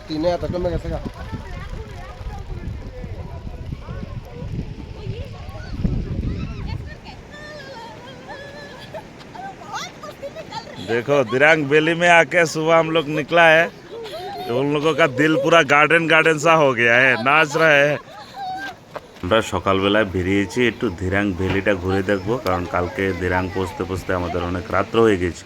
তিনে এত কমে গেছে গা। देखो दिरांग वैली में आके सुबह हम लोग निकला है तो उन लोगों का दिल पूरा गार्डन गार्डन सा हो गया है, नाच रहे हैं। আমরা সকালবেলায় বেরিয়েছি একটু দিরাং ভ্যালিটা ঘুরে দেখবো, কারণ কালকে দিরাং পৌঁছতে পৌঁছতে আমাদের অনেক রাত্র হয়ে গেছে।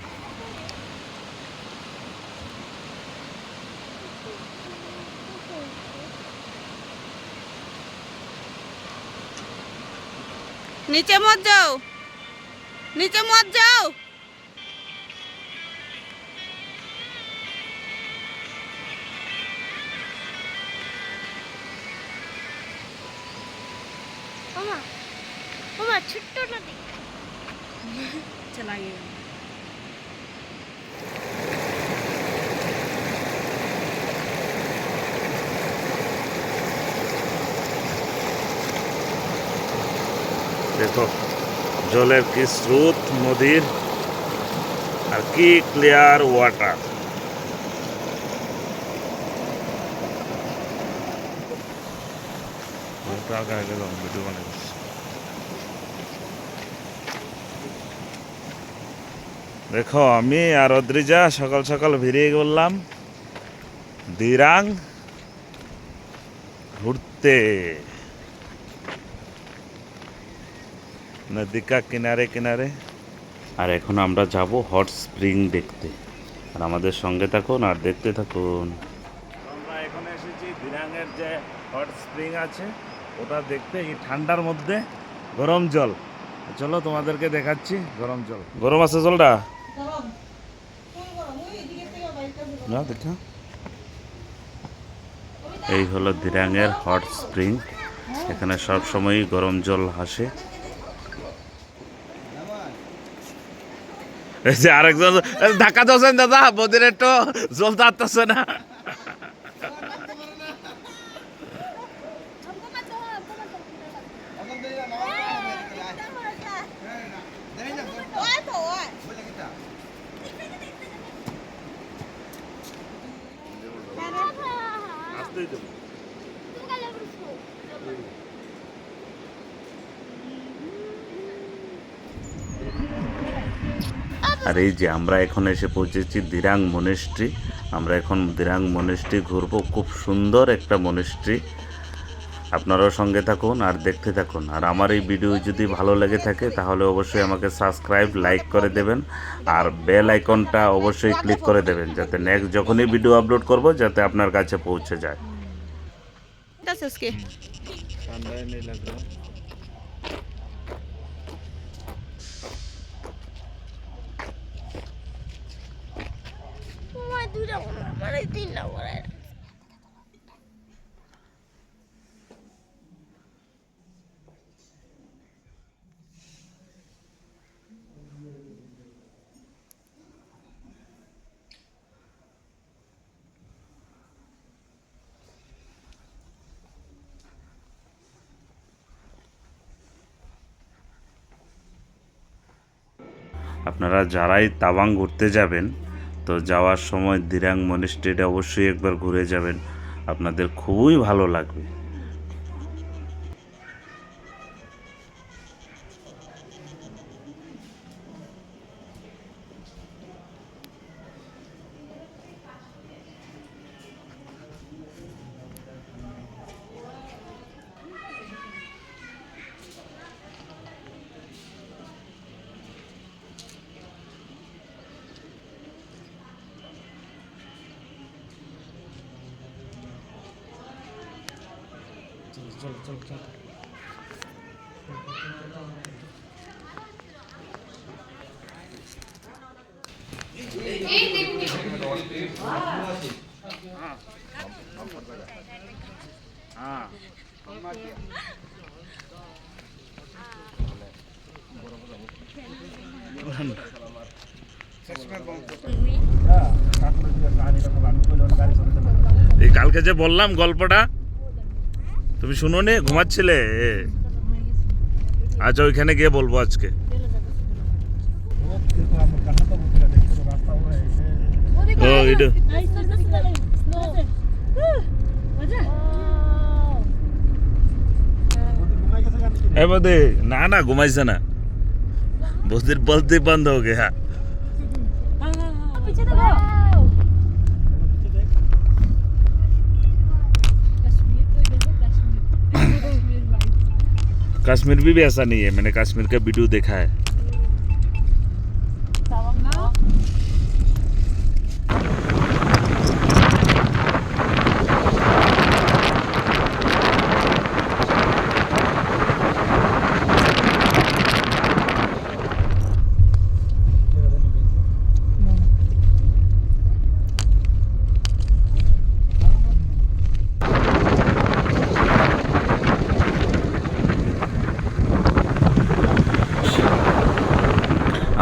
নিচে মত যাও, নিচে মত যাও। মামা মামা ছোট্ট নদী चला गया। দেখো জলের কি স্রোত নদীর, আর কি ক্লিয়ার ওয়াটার। দেখো আমি আর অদ্রিজা সকাল সকাল বেরিয়ে বললাম দিরাং ঘুরতে, নদী কা কিনারে কিনারে। আর এখন আমরা যাব হট স্প্রিং দেখতে, আর আমাদের সঙ্গে থাকুন আর দেখতে থাকুন। আমরা এখন এসেছি দিরাংয়ের যে হট স্প্রিং আছে ওটা দেখতে, এই ঠান্ডার মধ্যে গরম জল। চলো তোমাদেরকে দেখাচ্ছি গরম জল। গরম আছে জলটা না দেখা। এই হলো দিরাংয়ের হট স্প্রিং, এখানে সব সময়ই গরম জল আসে। এই যে আরেকজন ধাক্কা দিয়েছেন দাদা, বদির একটু জল আসতেছে না। আর এই যে আমরা এখন এসে পৌঁছেছি দিরাং মনেস্ট্রি। আমরা এখন দিরাং মনেস্ট্রি ঘুরবো, খুব সুন্দর একটা মনেস্ট্রি। আপনারাও সঙ্গে থাকুন আর দেখতে থাকুন। আর আমার এই ভিডিও যদি ভালো লেগে থাকে তাহলে অবশ্যই আমাকে সাবস্ক্রাইব লাইক করে দেবেন, আর বেল আইকনটা অবশ্যই ক্লিক করে দেবেন, যাতে নেক্সট যখনই ভিডিও আপলোড করব যাতে আপনার কাছে পৌঁছে যায়। মামা দুটা মানে তিনটা বড়। আপনারা যারাই তাওয়াং ঘুরতে যাবেন তো যাওয়ার সময় দিরাং মনেস্ট্রিটা অবশ্যই একবার ঘুরে যাবেন, আপনাদের খুবই ভালো লাগবে। এই কালকে যে বললাম গল্পটা তুমি শুনোনি, ঘুমাচ্ছিলে? আচ্ছা ওইখানে গিয়ে বলবো আজকে। ও এটা ए बोदे ना ना घुमाइसे ना बहुत देर बोलते बंद हो गया पीछे देखो कश्मीर भी ऐसा नहीं है मैंने कश्मीर का वीडियो देखा है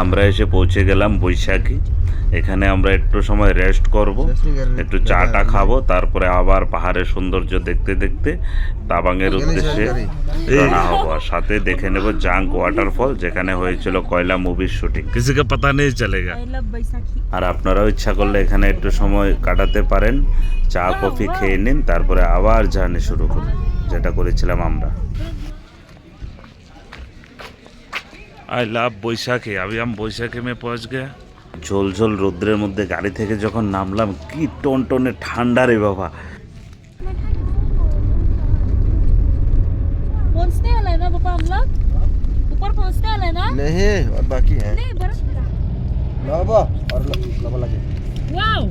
আমরা এসে পৌঁছে গেলাম বৈশাখী এখানে আমরা একটু সময় রেস্ট করব একটু চাটা খাবো তারপরে আবার পাহাড়ের সৌন্দর্য দেখতে দেখতে তাবাংয়ের উদ্দেশ্যে রওনা হব আর সাথে দেখে নেব জাঙ্ক ওয়াটারফল যেখানে হয়েছিল কয়লা মুভির শুটিং কিছু কে পাতা নেই চলেগা আর আপনারাও ইচ্ছা করলে এখানে একটু সময় কাটাতে পারেন চা কফি খেয়ে নিন তারপরে আবার জার্নি শুরু করুন যেটা করেছিলাম আমরা आई लव বৈশাখী अभी हम বৈশাখী में पहुंच गए ঝোলঝোল রোদ্রের মধ্যে গাড়ি থেকে যখন নামলাম কি টনটনে ঠান্ডা রে বাবা पहुंचने वाला है ना पापा हम लोग ऊपर पहुंचने वाला है ना नहीं और बाकी है नहीं बर्फ लावा और लावा लगे वाओ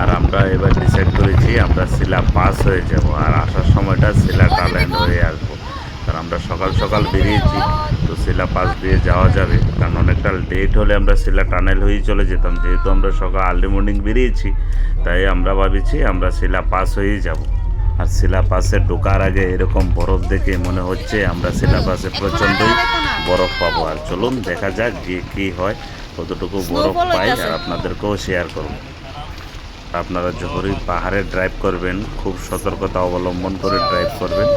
আর আমরা এবার ডিসাইড করেছি আমরা শিলা পাস হয়ে যাব আর আসার সময়টা শিলা টানেল হয়ে আসবো কারণ আমরা সকাল সকাল বেরিয়েছি তো শিলা পাস দিয়ে যাওয়া যাবে কারণ অনেকটা লেট হলে আমরা শিলা টানেল হয়েই চলে যেতাম যেহেতু আমরা সকাল আর্লি মর্নিং বেরিয়েছি তাই আমরা ভাবিছি আমরা শিলা পাস হয়েই যাব আর শিলা পাসে ঢোকার আগে এরকম বরফ দেখে মনে হচ্ছে আমরা শিলা পাসে প্রচণ্ডই বরফ পাবো আর চলুন দেখা যাক গিয়ে কী হয় কতটুকু বরফ পাই আর আপনাদেরকেও শেয়ার করবো আপনারা যখনই পাহাড়ে ড্রাইভ করবেন খুব সতর্কতা অবলম্বন করে ড্রাইভ করবেন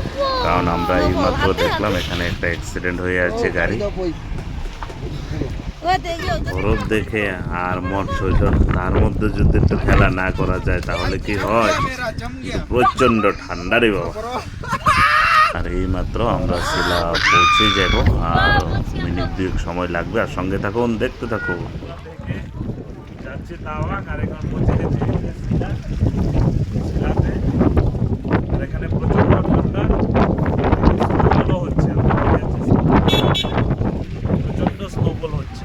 কারণ আমরা এইমাত্র দেখলাম এখানে একটা অ্যাক্সিডেন্ট হয়ে আছে গাড়ি বরফ দেখে আর মন সহ্য তার মধ্যে যদি একটু খেলা না করা যায় তাহলে কি হয় প্রচণ্ড ঠান্ডা রে বাবা আর এইমাত্র আমরা শিলা পৌঁছে যাব আর মিনিট 2 সময় লাগবে আর সঙ্গে থাকুন দেখতে থাকুন যাচ্ছি তাওয়াং আর এখন পৌঁছে গেছি শিলাতে আর এখানে প্রচণ্ড ঠান্ডা স্নোফল হচ্ছে প্রচণ্ড স্নোফল হচ্ছে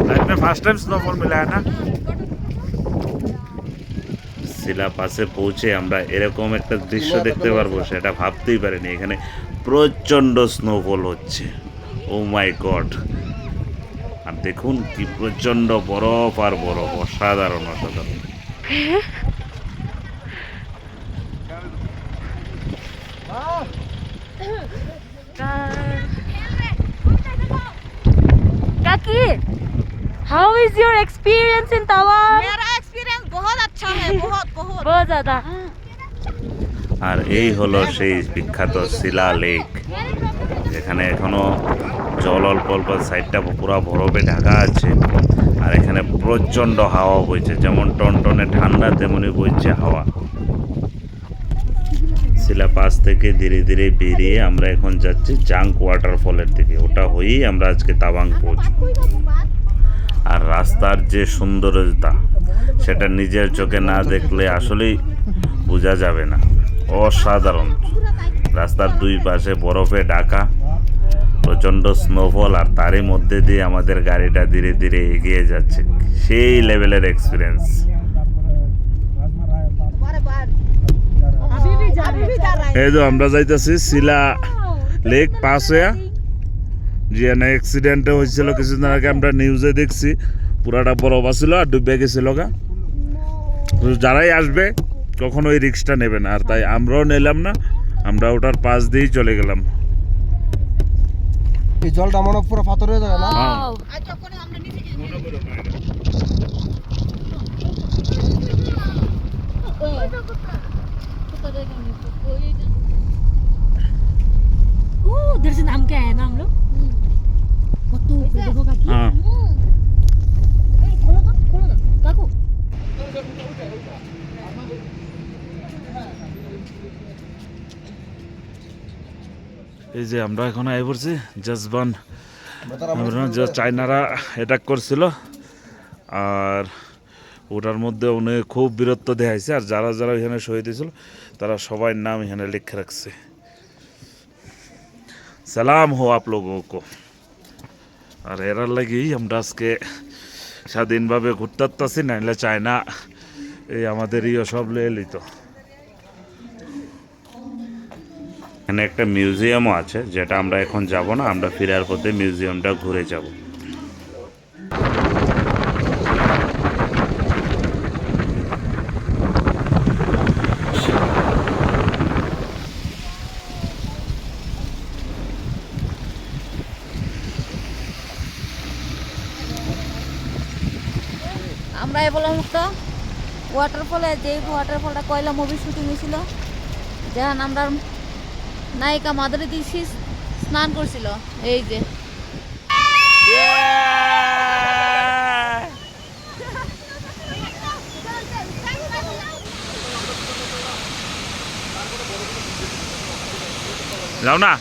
लाइफ में फर्स्ट टाइम स्नोफॉल मिला है ना শিলা পাশে পৌঁছে আমরা এরকম একটা দৃশ্য দেখতে পারবো সেটা ভাবতেই পারিনি এখানে প্রচণ্ড স্নোফল হচ্ছে ও মাই গড আর দেখুন কি প্রচণ্ড বরফ আর বরফ অসাধারণ অসাধারণ काकी how is your experience in Tawang मेरा एक्सपीरियंस बहुत अच्छा है बहुत बहुत बहुत ज्यादा আর এই হলো সেই বিখ্যাত শিলা লেক এখানে এখনো জল অল্প অল্প সাইডটা পুরো বরফে ঢাকা আছে আর এখানে প্রচণ্ড হাওয়া বইছে যেমন টনটনে ঠান্ডা তেমনি বইছে হাওয়া শিলা পাস থেকে ধীরে ধীরে বেরিয়ে আমরা এখন যাচ্ছি জাঙ্ক ওয়াটারফলের দিকে ওটা হয়েই আমরা আজকে তাওয়াং পৌঁছব আর রাস্তার যে সৌন্দর্যতা সেটা নিজের চোখে না দেখলে আসলেই বোঝা যাবে না অসাধারণ রাস্তার দুই পাশে বরফে ঢাকা প্রচণ্ড স্নোফল আর তারই মধ্যে দিয়ে আমাদের গাড়িটা ধীরে ধীরে এগিয়ে যাচ্ছে সেই লেভেলের এক্সপিরিয়েন্স এই তো আমরা যাইতেছি শিলা লেক পাস হয়ে যে না অ্যাক্সিডেন্টে হয়েছিল কিছুদিন আগে আমরা নিউজে দেখছি পুরাটা বরফ আসছিল আর ডুবে গেছিল গা যারাই আসবে কখনো ওই রিস্কটা নেবে না আর তাই আমরাও নিলাম না আমরা ওটার পাশ দিয়েই চলে গেলাম এই জলটা মনে পুরো পাথর হয়ে যাবে না उधर से नाम क्या है ना हम लोग देखो काकी हाँ खोलो ना काकू এই যে আমরা এখন আই পড়ছি জজবান যে চায়নারা অ্যাটাক করছিল আর ওটার মধ্যে উনি খুব বীরত্ব দেখাইছে আর যারা যারা এখানে শহীদ হয়েছিল তারা সবার নাম এখানে লিখে রাখছে সালাম হো আপ লোগো কো আর এরার লাগেই আমরা আজকে স্বাধীনভাবে ঘুরতে আসতেছি নাইলে চায়না এই আমাদের ইয়ে সব লয়ে লিত এখানে একটা মিউজিয়ামও আছে যেটা আমরা এখন যাব না আমরা ফেরার পথে মিউজিয়ামটা ঘুরে যাব আমরা বললাম তো ওয়াটারফলে যে ওয়াটারফলটা কয়লা মুভি শুটিং হয়েছিল যেখানে আমরা নায়িকা মাধুরী দীক্ষিত স্নান করছিল এই যে যাও না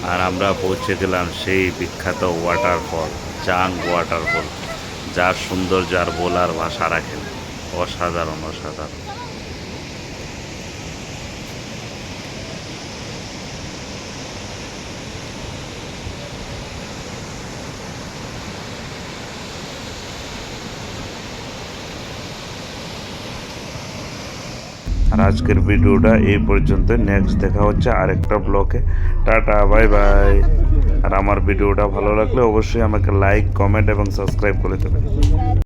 আর আমরা পৌঁছে গেলাম সেই বিখ্যাত ওয়াটারফল চাং ওয়াটারফল যার সৌন্দর্য আর বলার ভাষা রাখে না অসাধারণ অসাধারণ আর আজকের ভিডিওটা এই পর্যন্ত নেক্সট দেখা হচ্ছে আরেকটা ব্লগে টাটা বাই বাই আর আমার ভিডিওটা ভালো লাগলে অবশ্যই আমাকে লাইক কমেন্ট এবং সাবস্ক্রাইব করে দেবেন